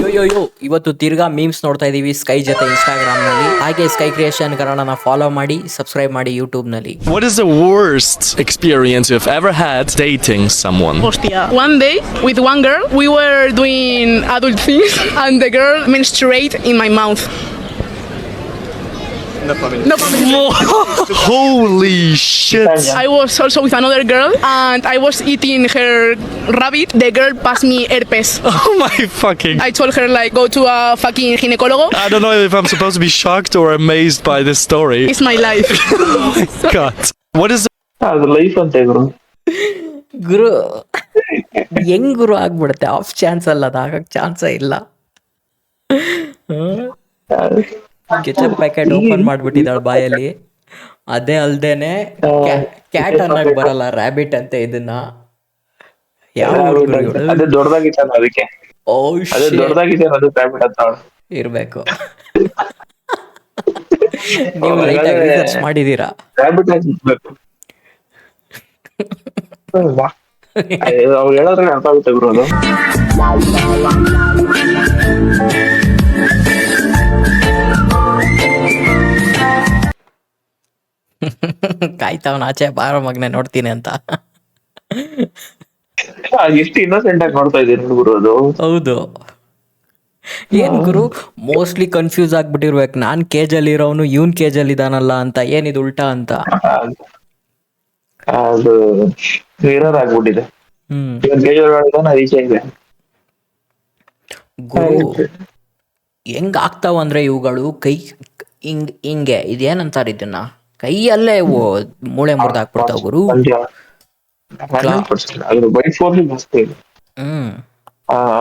ಅಯ್ಯೋ ಇವತ್ತು ತಿರ್ಗಾ ಮೀಮ್ಸ್ ನೋಡ್ತಾ ಇದೀವಿ ಸ್ಕೈ ಜೊತೆ ಇನ್ಸ್ಟಾಗ್ರಾಮ್ ನಲ್ಲಿ. ಹಾಗೆ ಸ್ಕೈ ಕ್ರಿಯೇಷನ್ ಕನ್ನಡನ ಫಾಲೋ ಮಾಡಿ, ಸಬ್ಸ್ಕ್ರೈಬ್ ಮಾಡಿ ಯೂಟ್ಯೂಬ್ ನಲ್ಲಿ. What is the worst experience you've ever had dating someone? Hostia. One day with one girl, we were doing adult things and the girl menstruated in my mouth. No publicity. Holy shit! I was also with another girl and I was eating her rabbit. The girl passed me herpes. Oh my fucking... I told her like go to a fucking gynecologo. I don't know if I'm supposed to be shocked or amazed by this story. It's my life. Oh my god. What is ಅದು life ಅಂತ ಗುರು. ಗುರು ಹೆಂಗ್ ಗುರು ಆಗ್ಬಿಡುತ್ತೆ? Of chance ಅಲ್ಲ, ಅದು ಆಗಕ್ ಚಾನ್ಸೇ ಇಲ್ಲ. Ketchup packet open ಮಾಡ್ಬಿಟ್ಟಿದ್ದಾಳ ಬಾಯಲ್ಲಿ. ಅದೇ ಅಲ್ದೇನೆ ಕ್ಯಾಟ್ ಅನ್ನಕ್ ಬರಲ್ಲ, ರ್ಯಾಬಿಟ್ ಅಂತ ಇದನ್ನ. ಯಾವ ಅದೇ ದೊಡ್ಡದಾಗಿತ್ತ ಅದಕ್ಕೆ, ಅದೇ ದೊಡ್ಡದಾಗಿದೆ ಅದು ರ್ಯಾಬಿಟ್ ಅಂತ ಇರ್ಬೇಕು. ನೀವು ಲೈಟ್ ಆಗಿ ರಿಸರ್ಚ್ ಮಾಡಿದೀರಾ? ರ್ಯಾಬಿಟ್ ಆಗಿರ್ಬೇಕು. ಅವ್ರು ಹೇಳೋದ್ರೆ ಅರ್ಥ ಆಗುತ್ತೆ ಗುರು ಅದು. ಕಾಯ್ತಾವನ ಆಚೆ ಬಾರೋ ಮಗನೆ ನೋಡ್ತೀನಿ ಅಂತ. ಎಷ್ಟು ಇನ್ನೋಸೆಂಟ್ ಆಗಿ ನೋಡ್ತಾ ಇದೀನಿ ಗುರು ಅದು. ಹೌದು. ಏನ್ ಗುರು ಮೋಸ್ಟ್ಲಿ ಕನ್ಫ್ಯೂಸ್ ಆಗ್ಬಿಟ್ಟಿರ್ಬೇಕು, ನಾನ್ ಕೇಜ್ ಅಲ್ಲಿ ಇರೋನು ಇವನ್ ಕೇಜ್ ಅಲ್ಲಿ ಇದಾನಲ್ಲ ಅಂತ. ಏನಿದು ಉಲ್ಟಾ ಅಂತ. ಅದು ಮಿರರ್ ಆಗ್ಬಿಟ್ಟಿದೆ. ಈಚೆ ಇದೆ ಗುರು. ಹೆಂಗ್ ಆಗ್ತಾವ ಅಂದ್ರೆ ಇವುಗಳು ಕೈ ಹಿಂಗೆ ಇದೇನಂತಾರ ಇದನ್ನ, ಕೈಯಲ್ಲೇ ಮೂಳೆ ಮುರಿದು ಹಾಕ್ಬಿಡ್ತಾವ ಗುರು. ಬೈಟ್ ಫೋರ್ಸ್ ಜಾಸ್ತಿ ಇದೆ.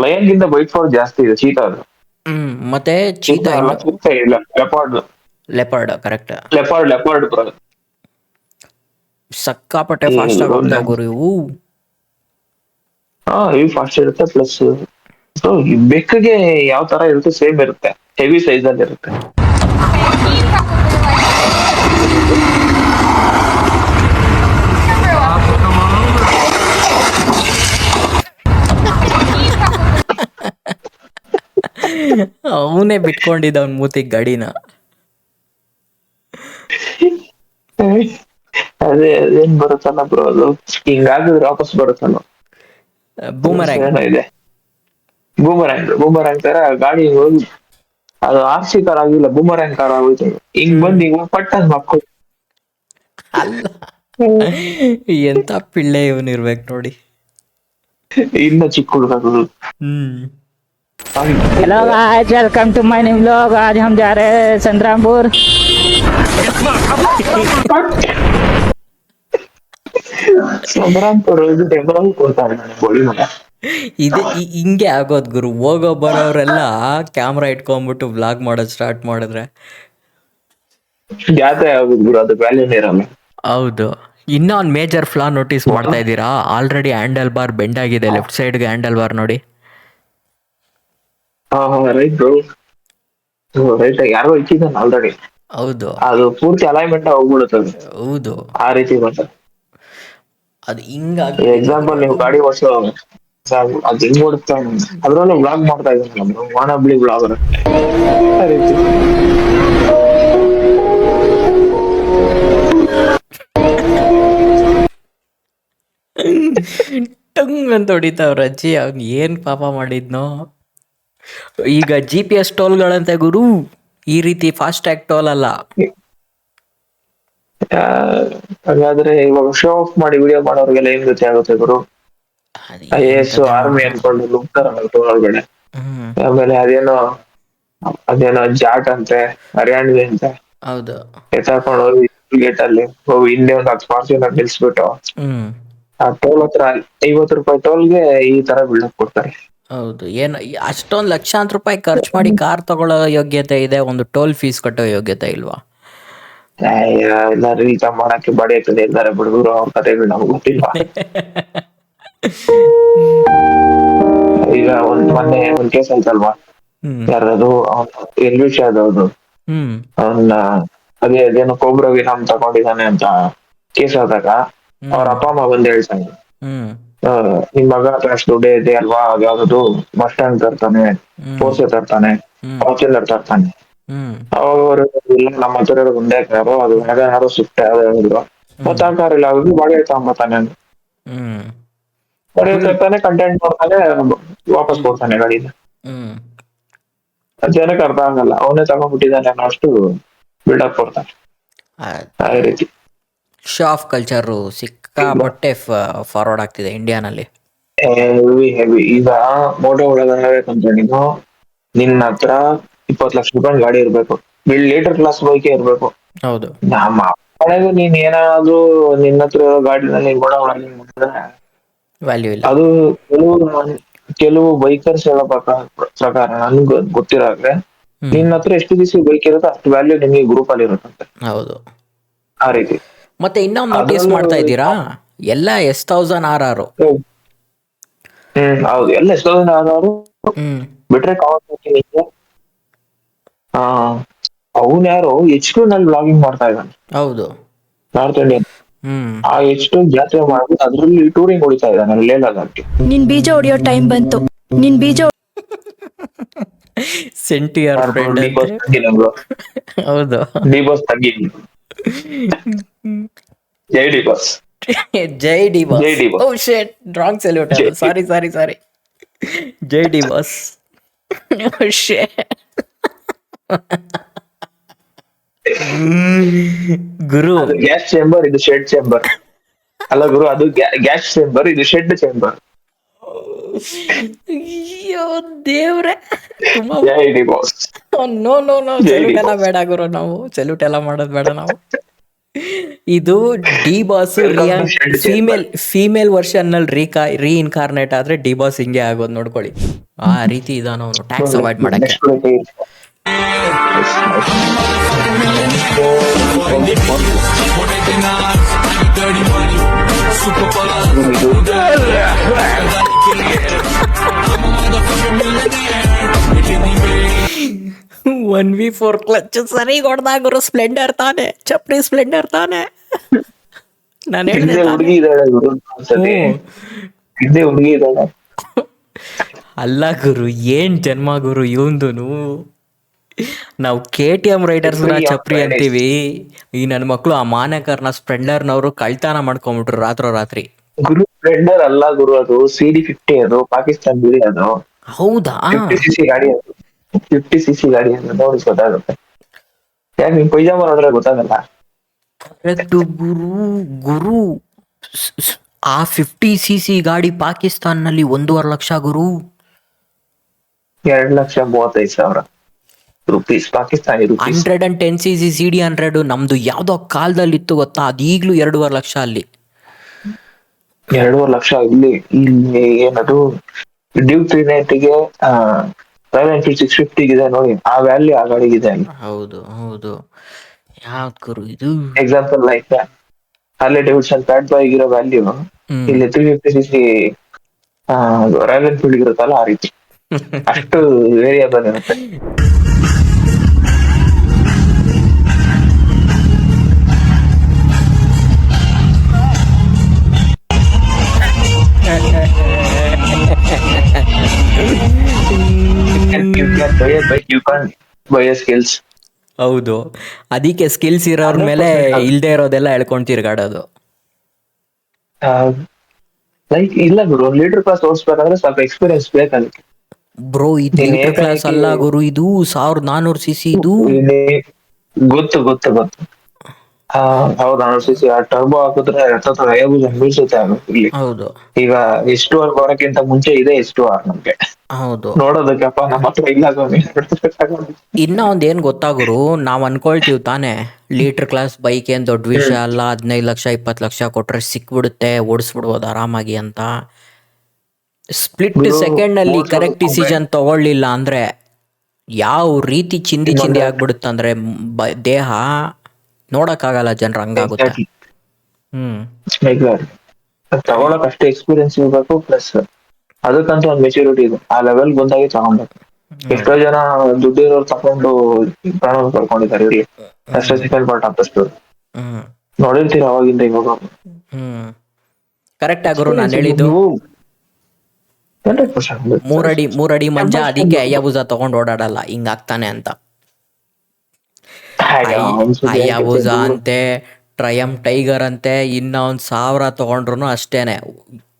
ಲಯನ್ ಗಿಂತ ಬೈಟ್ ಫೋರ್ಸ್ ಜಾಸ್ತಿ ಇದೆ ಚೀತಾ ಅದು. ಮತ್ತೆ ಚೀತಾ ಇಲ್ಲ, ಲೆಪರ್ಡ್ ಕರೆಕ್ಟ್. ಲೆಪರ್ಡ್ ಸಕ್ಕಾಪಟ್ಟೆ ಫಾಸ್ಟ್ ಆಗಿ ಹೋಗ್ತಾವ ಗುರು ಇವು. ಇವು ಫಾಸ್ಟ್ ಇರುತ್ತೆ. ಪ್ಲಸ್ ಬೆಕ್ಕಿಗೆ ಯಾವ ತರ ಇರುತ್ತೆ ಸೇಮ್ ಇರುತ್ತೆ, ಹೆವಿ ಸೈಜ್ ಅಲ್ಲಿ ಇರುತ್ತೆ. ಅವನೇ ಬಿಟ್ಕೊಂಡಿದ್ದ ಅವ್ನ ಮೂತಿಗ್ ಗಾಡಿನ. ಅದೇನ್ ಬರುತ್ತಲ್ಲ ಬ್ರೋ, ಅದು ಹಿಂಗಾಗಿದ್ರೆ ವಾಪಸ್ ಬರುತ್ತಲ್ಲ. ಬೂಮರಾಂಗ್ ಇದೆ, ಬೂಮರಾಂಗ್ ತರ ಗಾಡಿ ಹೋಗಿ ಅದು ಆರ್ಸಿ ಕಾರ್ ಆಗಿಲ್ಲ, ಬೂಮರಾಂಗ್ ಕಾರ್ ಆಗೋಯ್ತು. ಹಿಂಗ್ ಬಂದ್ ಹಿಂಗ್ ಪಟ್ಟ ಮಕ್ಕಳು. ಅಲ್ಲ, ಎಂತ ಪಿಳ್ಳೆ ಇವನ್ ಇರ್ಬೇಕು ನೋಡಿ. ಇನ್ನ ಚಿಕ್ಕ ಹುಡುಗರು. Hello guys, welcome to my new vlog. आज हम जा रहे हैं संतरामपुर। ಇದು ಹಿಂಗೆ ಆಗೋದ್ ಗುರು. ಹೋಗೋ ಬರೋರೆಲ್ಲ ಕ್ಯಾಮ್ರಾ ಇಟ್ಕೊಂಡ್ಬಿಟ್ಟು ವ್ಲಾಗ್ ಮಾಡೋದ್ ಸ್ಟಾರ್ಟ್ ಮಾಡಿದ್ರೆ ಜಾತ್ರೆ ಆಗೋದು ಗುರು, ಅದು ವ್ಯಾಲ್ಯೂನೇ ಇರಲ್ಲ. ಹೌದು. ಇನ್ನ ಒಂದ್ ಮೇಜರ್ ಫ್ಲಾ ನೋಟಿಸ್ ಮಾಡ್ತಾ ಇದ್ದೀರಾ? ಆಲ್ರೆಡಿ ಹ್ಯಾಂಡಲ್ ಬಾರ್ ಬೆಂಡ್ ಆಗಿದೆ, ಲೆಫ್ಟ್ ಸೈಡ್ಗೆ ಹ್ಯಾಂಡಲ್ ಬಾರ್ ನೋಡಿ. ರೈಟ್ ಬ್ರೋ, ರೈಟ್ ಯಾರೋ ಇಟ್ಟಿದ್ದಾನೆ ಆಲ್ರೆಡಿ. ಹೌದು, ಅದು ಪೂರ್ತಿ ಅಲೈನ್ಮೆಂಟ್ ಹೋಗ್ಬಿಡುತ್ತದೆ. ಹೌದು, ಆ ರೀತಿ ಬರ್ತದೆ. ಅದು ಹಿಂಗಾಗಿ ಎಕ್ಸಾಂಪಲ್ ನೀವು ಗಾಡಿ ಓಡಿಸೋ ಅದು ಹಿಂಗ್ ಓಡಿಸ್ತಾ, ಅದ್ರಲ್ಲೂ ಬ್ಲಾಗ್ ಮಾಡ್ತಾ ಇದ್ದಾನೆ ವಾಣಬ್ಳಿ ಬ್ಲಾಗರ್. ಆ ರೀತಿ ಟಂಗ್ ಅಂತ ಹೊಡಿತಾವ್ರ ಅಜ್ಜಿ. ಅವ್ನ್ ಏನ್ ಪಾಪ ಮಾಡಿದ್ನೋ. ಈಗ GPS ಟೋಲ್ಗಳಂತೆ ಗುರು, ಈ ರೀತಿ ಫಾಸ್ಟ್ ಟ್ಯಾಗ್ ಟೋಲ್ ಅಲ್ಲ. ಹಾಗಾದ್ರೆ ಇವಾಗ ಶೋ ಆಫ್ ಮಾಡಿ ವಿಡಿಯೋ ಮಾಡೋರ್ಗೆಲ್ಲ ಏನ್ ಗತಿ ಆಗುತ್ತೆ ಗುರು? IAS ಆರ್ಮಿ ಅನ್ಕೊಂಡು ನುಗ್ತಾರಲ್ಲ ಒಳಗಡೆ. ಆಮೇಲೆ ಅದೇನೋ ಜಾಟ್ ಅಂತೆ, ಹರಿಯಾಣವಿ ಅಂತೆ. ಹೌದು, ಎತ್ತಾಕೊಂಡು ಹೋಗಿ ಗೇಟ್ ಅಲ್ಲಿ ಹೋಗಿ ಹಿಂದೆ ಒಂದು 10 ಫಾರ್ಚುನರ್ ನಿಲ್ಸ್ಬಿಟ್ಟು ಆ ಟೋಲ್ ಹತ್ರ 50 ರೂಪಾಯಿ ಟೋಲ್ಗೆ ಈ ತರ ಬಿಲ್ಡಪ್ ಕೊಡ್ತಾರೆ. ಹೌದು. ಏನು ಅಷ್ಟೊಂದು ಲಕ್ಷಾಂತರ ರೂಪಾಯಿ ಖರ್ಚು ಮಾಡಿ ಕಾರ್ ತಗೊಳ್ಳೋ ಯೋಗ್ಯತೆ ಇದೆ, ಒಂದು ಟೋಲ್ ಫೀಸ್ ಕಟ್ಟೋ ಯೋಗ್ಯತೆ ಇಲ್ವಾ? ಎಲ್ಲಾರು ಈ ತರ ಮಾಡಕ್ಕೆ ಬಾಡಿ ಆಗ್ತದೆ, ಎಲ್ಲಾರ ಬಿಡುಗರು ಅವ್ರ ಕಥೆಗಳು ನಮ್ಗೆ ಗೊತ್ತಿಲ್ವಾ? ಈಗ ಮೊನ್ನೆ ಒಂದ್ ಕೇಸ್ ಆಯ್ತಲ್ವಾ, ಯಾರದು ಎಲ್ವಿಶ್ ಯಾದವ್ದು, ಅವನ್ನ ಅದೇನೋ ಕೋಬ್ರಾ ವಿನಾಮ್ ತಗೊಂಡಿದ್ದಾನೆ ಅಂತ ಕೇಸ್ ಆದಾಗ ಅವ್ರ ಅಪ್ಪ ಅಮ್ಮ ಬಂದ್ ಹೇಳ್ತಾನೆ, ನಿಮ್ ಮಗ ಹತ್ರ ಅಷ್ಟು ದುಡ್ಡೇ ಇದೆ ಅಲ್ವಾ, ಯಾವ್ದು ಮಸ್ಟ್ಯಾಂಗ್ ತರ್ತಾನೆ, ಪೋರ್ಸೆ ತರ್ತಾನೆ, ಫಾರ್ಚುನರ್ ತರ್ತಾನೆ. ಹ್ಮ್ ಅವಾಗ ಅವರು ಇಲ್ಲ ನಮ್ಮ ಹತ್ರ ಇರೋದು ಒಂದೇ ಕಾರು, ಅದು ಯಾರೋ ಸ್ವಿಫ್ಟ್ ಯಾವ್ದು ಹೇಳಿದ್ರು. ಮತ್ತೆ ಆ ಕಾರ್ ಇಲ್ಲ, ಅವ್ರು ಬಾಡಿಗೆ ತಗೊಂಬತ್ತಾನೆ, ಹ್ಮ್ ಬಾಡಿಗೆ ತರ್ತಾನೆ, ಕಂಟೆಂಟ್ ಮಾಡ್ತಾನೆ, ವಾಪಸ್ ಕೊಡ್ತಾನೆ ಗಾಡಿನ. ಹ್ಮ್ ಜನಕ್ಕೆ ಅರ್ಥ ಆಗಲ್ಲ, ಅವನೇ ತಗೊಂಡ್ಬಿಟ್ಟಿದ್ದಾನೆ ಅನ್ನೋ ಅಷ್ಟು ಬಿಲ್ಡಪ್ ಕೊಡ್ತಾನೆ. ಆ ರೀತಿ ಶೋ ಆಫ್ ಕಲ್ಚರು ಸಿಕ್ಕಾಪಟ್ಟೆ ಫಾರ್ವರ್ಡ್ ಆಗ್ತಿದೆ ಇಂಡಿಯಾನಲ್ಲಿ. ಹೆವಿ. ಈಗ ಮೋಟೋ ಹೊಡೋದಾಗಬೇಕಂತ ನಿನ್ನ ಹತ್ರ 20 ಲಕ್ಷ ರೂಪಾಯಿ ಗಾಡಿ ಇರ್ಬೇಕು, ಲೀಟರ್ ಕ್ಲಾಸ್ ಬೈಕ್ ಇರ್ಬೇಕು. ಹೌದು. ನಮ್ಮ ಮನೆಗೂ ನೀನ್ ಏನಾದ್ರು ನಿನ್ನ ಹತ್ರ ಇರೋ ಗಾಡಿನಲ್ಲಿ ವ್ಯಾಲ್ಯೂ ಇಲ್ಲ. ಅದು ಕೆಲವು ಬೈಕರ್ಸ್ ಹೇಳೋ ಪ್ರಕಾರ ನನ್ಗೆ ಗೊತ್ತಿರಾದ್ರೆ ನಿನ್ನ ಹತ್ರ ಎಷ್ಟು ದಿವಸ ಬೈಕ್ ಇರುತ್ತೋ ಅಷ್ಟು ವ್ಯಾಲ್ಯೂ ನಿಮಗೆ ಗ್ರೂಪ್ ಅಲ್ಲಿ ಇರುತ್ತಂತೆ. ಹೌದು. ಆ ರೀತಿ. ಮತ್ತೆ ಇನ್ನೊಂದು ನೋಟಿಸ್ ಮಾಡ್ತಾ ಇದ್ದೀರಾ, ಎಲ್ಲ S1000RR. ಹೌದು, ಎಲ್ಲ ಎಷ್ಟೊಂದು ಬಿಟ್ರೆ ಅವನ್ ಯಾರು H2 ನಲ್ಲಿ ಬ್ಲಾಗಿಂಗ್ ಮಾಡ್ತಾ ಇದ್ದಾನೆ. ಹೌದು. North Indian. ಆ H2 ಜಾತ್ರೆ ಮಾಡ್ಬಿಟ್ಟು ಅದ್ರಲ್ಲಿ ಟೂರಿಂಗ್ ಹೊಡಿತಾ ಇದ್ದಾನೆ ಲೇ ಲದಾಖ್ಗೆ. ನಿನ್ ಬೀಜ ಹೊಡಿಯೋ ಟೈಮ್ ಬಂತು. ನಿನ್ ಬೀಜ ಸೆಂಟಿಯರ್ ಫ್ರೆಂಡ್. ಹೌದು. ಡಿ ಬಾಸ್ ತಗ್ಗಿ. ಜೈ ಡಿ ಬಾಸ್. ಜೈ D boss. Oh shit, wrong salute. Sorry. ಜೈ ಡಿ ಬಾಸ್. Oh shit. ಗುರು, ಗ್ಯಾಸ್ ಚೇಂಬರ್, ಇದು ಶೆಡ್ ಚೇಂಬರ್ ಅಲ್ಲ ಗುರು, ಅದು ಗ್ಯಾಸ್ ಚೇಂಬರ್, ಇದು ಶೆಡ್ ಚೇಂಬರ್. ಅಯ್ಯೋ ದೇವ್ರೆ. ಜೈ ಡಿ ಬಾಸ್. ನೋ ಸೆಲ್ಯೂಟ್ ಎಲ್ಲ ಬೇಡ ಗುರು, ನಾವು ಸೆಲ್ಯೂಟ್ ಎಲ್ಲ ಮಾಡೋದು ಬೇಡ ನಾವು. ಇದು ಡಿ ಬಾಸ್ ಫೀಮೇಲ್ ವರ್ಷನ್ ನಲ್ಲಿ ರೀಇನ್ಕಾರ್ನೇಟ್ ಆದ್ರೆ ಡಿ ಬಾಸ್ ಹಿಂಗೆ ಆಗೋದು ನೋಡ್ಕೊಳ್ಳಿ. ಆ ರೀತಿ ಇದಾನ ಅವನು, ಟ್ಯಾಕ್ಸ್ ಅವಾಯ್ಡ್ ಮಾಡಕ್ಕೆ. ಒನ್ ವಿ ಫೋರ್ ಕ್ಲಚ್ ಸರಿ ಹೊಡೆದಾಗರು. ಸ್ಪ್ಲೆಂಡರ್ ತಾನೆ, ಚಪ್ರಿ ಸ್ಪ್ಲೆಂಡರ್ ತಾನೆ. ನಾನು ಹೇಳಿದೆ ಹುಡುಗಿ ಇದ್ದಾಳೆ ಗುರು, ಹುಡುಗಿ ಇದ್ದಾಳೆ. ಅಲ್ಲ ಗುರು, ಏನ್ ಜನ್ಮ ಗುರು ಇವಂದುನು. ನಾವು KTM ರೈಡರ್ಸ್ ಚಪ್ರಿ ಅಂತೀವಿ, ಈ ನನ್ನ ಮಕ್ಳು ಆ ಮಾನಕರ್ನ ಸ್ಪ್ಲೆಂಡರ್ನವರು ಕಳ್ತನ ಮಾಡ್ಕೊಂಡ್ಬಿಟ್ರು ರಾತ್ರಿ. ಗುರು ಸ್ಪ್ಲೆಂಡರ್ ಅಲ್ಲ ಗುರು, ಅದು CD50, ಅದು ಪಾಕಿಸ್ತಾನ ಬಿಡಿ. ಅದು ಹೌದಾ? 50cc ಗಾಡಿ, ಅದು 50cc ಗಾಡಿ ಅಂತ ನೋಡಿ ಗೊತ್ತಾಗುತ್ತೆ. ಯಾಕೆ ನಿಮ್ ಪೈಜಾಮ ನೋಡ್ರೆ ಗೊತ್ತಾಗಲ್ಲ? ಗುರು ಆ 50cc ಗಾಡಿ ಪಾಕಿಸ್ತಾನಲ್ಲಿ 1.5 ಲಕ್ಷ ಗುರು. 2,35,000 rupees, Pakistani rupees. 110cc CD100 ನಮ್ದು ಯಾವ್ದೋ ಕಾಲದಲ್ಲಿ ಇತ್ತು ಗೊತ್ತಾ, ಅದು ಈಗ್ಲೂ 2.5 ಲಕ್ಷ ಅಲ್ಲಿ. 2.5 ಲಕ್ಷ ಇಲ್ಲಿ ಏನದು ಡ್ಯೂಕ್ 390ಗೆ ರಾಯಲ್ ಎನ್ಫೀಲ್ಡ್ 650 ಇದೆ ನೋಡಿ, ಆ ವ್ಯಾಲ್ಯೂ ಆ ಗಾಡಿಗಿದೆ. ಹೌದು. ಯಾವ್ದು ಗುರು ಇದು? Example like Harley Davidson fat boy ಇರೋ ವ್ಯಾಲ್ಯೂ ಇಲ್ಲಿ 350cc ರಾಯಲ್ ಎನ್ಫೀಲ್ಡ್ ಇರುತ್ತಲ್ಲ, ಆ ರೀತಿ ಅಷ್ಟು ವೇರಿಯಬಲ್ ಇರುತ್ತೆ. ಹೌದು, ಅದಕ್ಕೆ ಸ್ಕಿಲ್ಸ್ ಇರೋರ್ ಮೇಲೆ ಇಲ್ದೇ ಇರೋದೆಲ್ಲ ಎಳ್ಕೊಂಡ್ ತಿರ್ಗಾಡೋದು. ಲೈಕ್ ಇಲ್ಲ ಗುರು, ಲೀಡರ್ ಕ್ಲಾಸ್ ಓಡಿಸ್ಬೇಕಂದ್ರೆ ಸ್ವಲ್ಪ ಎಕ್ಸ್ಪೀರಿಯನ್ಸ್ ಬೇಕಾಗುತ್ತೆ ಬ್ರೋ. ಇದು ಲೀಡರ್ ಕ್ಲಾಸ್ ಅಲ್ಲ ಗುರು, ಇದು 1400cc. ಇದು ಗೊತ್ತು ಹೌದು, 400cc ಟರ್ಬೋ ಹಾಕಿದ್ರೆ ಬೀಳ್ಸುತ್ತೆ ಇಲ್ಲಿ. ಹೌದು. ಈಗ S2R ಬರೋಕ್ಕಿಂತ ಮುಂಚೆ ಇದೆ S2R ನಮ್ಗೆ. ಹೌದು, ನೋಡೋದಕ್ಕಪ್ಪ ನಮ್ಮ ಹತ್ರ ಇಲ್ಲ. ಇನ್ನ ಒಂದ್ ಏನ್ ಗೊತ್ತಾ ಗುರು, ನಾವ್ ಅನ್ಕೊಳ್ತೀವಿ ತಾನೆ ಲೀಟರ್ ಕ್ಲಾಸ್ ಬೈಕ್ ಏನ್ ದೊಡ್ಡ ವಿಷಯ ಅಲ್ಲ, 15 ಲಕ್ಷ 20 ಲಕ್ಷ ಕೊಟ್ರೆ ಸಿಕ್ಬಿಡುತ್ತೆ, ಓಡಿಸ್ಬಿಡ್ಬೋದು ಆರಾಮಾಗಿ ಅಂತ. ಸ್ಪ್ಲಿಟ್ ಸೆಕೆಂಡ್ ಅಲ್ಲಿ ಕರೆಕ್ಟ್ ಡಿಸಿಷನ್ ತಗೊಳ್ಳಿಲ್ಲ ಅಂದ್ರೆ ಯಾವ ರೀತಿ ಚಿಂದಿ ಆಗ್ಬಿಡುತ್ತಂದ್ರೆ ದೇಹ ನೋಡಕ್ಕಾಗಲ್ಲ, ಜನರು ಹಂಗಾಗುತ್ತೆ. ತಗೊಳಕ್ ಅಷ್ಟೇ ಎಕ್ಸ್ಪೀರಿಯನ್ಸ್ ಇರ್ಬೇಕು, ಪ್ಲಸ್ ಅದಕ್ಕಂತ ಒಂದು ಮೆಚುರಿಟಿ ಇದೆ. ಆ ಲೆವೆಲ್ ಬಂದಾಗೆ ತಗೊಬೇಕು. ಎಷ್ಟೋ ಜನ ದುಡ್ಡಿರೋರು ತಗೊಂಡು ಪ್ರಾಣ ಕಳ್ಕೊಂಡಿದ್ದಾರೆ ಇಲ್ಲಿ, ಅಷ್ಟೇ ಸೆಕೆಂಡ್ ಪಾರ್ಟ್ ಆದಷ್ಟು ನೋಡಿರ್ತೀರ ಅವಾಗಿಂದ ಇವಾಗ. ಕರೆಕ್ಟ್ ಗುರು ನಾನು ಹೇಳಿದ್ದು. 100%. ಮೂರಡಿ ಮಂಜ ಅದಕ್ಕೆ ಅಯ್ಯಬುಜ ತಗೊಂಡ್ ಓಡಾಡಲ್ಲ, ಹಿಂಗ್ ಆಗ್ತಾನೆ ಅಂತ. ಅಯ್ಯಬುಜ ಅಂತೆ, ಟ್ರಯಮ್ ಟೈಗರ್ ಅಂತೆ, ಇನ್ನ 1,000 ತಗೊಂಡ್ರು ಅಷ್ಟೇನೆ.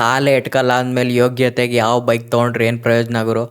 ಕಾಲೇ ಎಟ್ಕಲ್ಲ ಅಂದ್ಮೇಲೆ ಯೋಗ್ಯತೆಗೆ ಯಾವ ಬೈಕ್ ತಗೊಂಡ್ರೆ ಏನ್ ಪ್ರಯೋಜನ ಗುರು?